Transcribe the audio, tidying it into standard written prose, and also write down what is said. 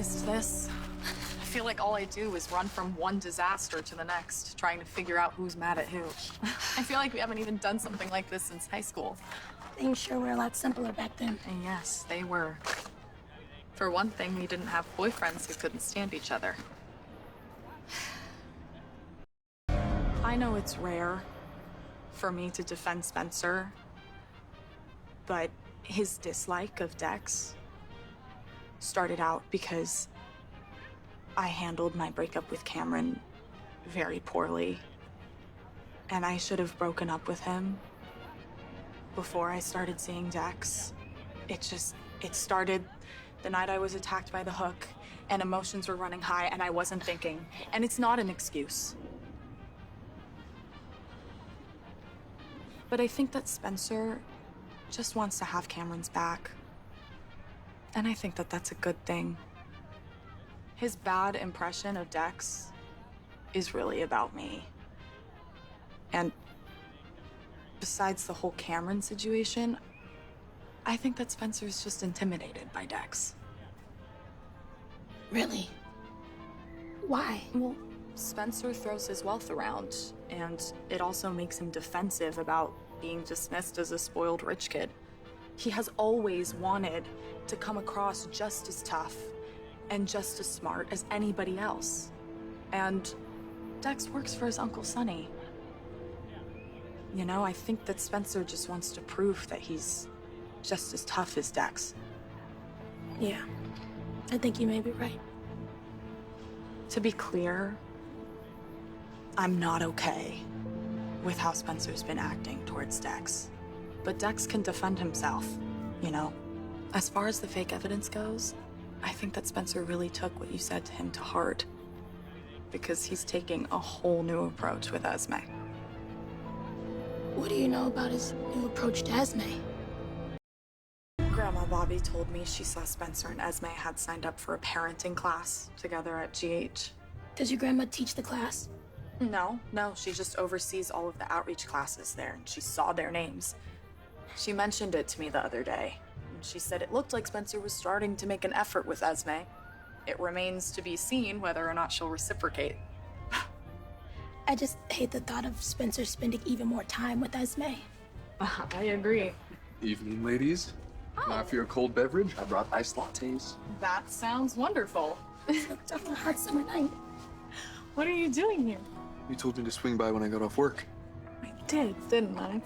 witnessed this. I feel like all I do is run from one disaster to the next, trying to figure out who's mad at who. I feel like we haven't even done something like this since high school. Things sure were a lot simpler back then. And yes, they were. For one thing, we didn't have boyfriends who couldn't stand each other. I know it's rare for me to defend Spencer, but his dislike of Dex started out because I handled my breakup with Cameron very poorly, and I should have broken up with him before I started seeing Dex. It started the night I was attacked by the hook, and emotions were running high, and I wasn't thinking. And it's not an excuse. But I think that Spencer just wants to have Cameron's back. And I think that that's a good thing. His bad impression of Dex is really about me. And besides the whole Cameron situation, I think that Spencer's just intimidated by Dex. Really? Why? Well, Spencer throws his wealth around, and it also makes him defensive about being dismissed as a spoiled rich kid. He has always wanted to come across just as tough and just as smart as anybody else. And Dex works for his Uncle Sonny. You know, I think that Spencer just wants to prove that he's just as tough as Dex. Yeah, I think you may be right. To be clear, I'm not okay with how Spencer's been acting towards Dex. But Dex can defend himself, you know? As far as the fake evidence goes, I think that Spencer really took what you said to him to heart, because he's taking a whole new approach with Esme. What do you know about his new approach to Esme? Grandma Bobby told me she saw Spencer and Esme had signed up for a parenting class together at GH. Does your grandma teach the class? No, she just oversees all of the outreach classes there, and she saw their names. She mentioned it to me the other day, and she said it looked like Spencer was starting to make an effort with Esme. It remains to be seen whether or not she'll reciprocate. I just hate the thought of Spencer spending even more time with Esme. I agree. Evening, ladies. Can I offer you a cold beverage? I brought iced lattes. That sounds wonderful. It's a hot summer night. What are you doing here? You told me to swing by when I got off work. I did, didn't I?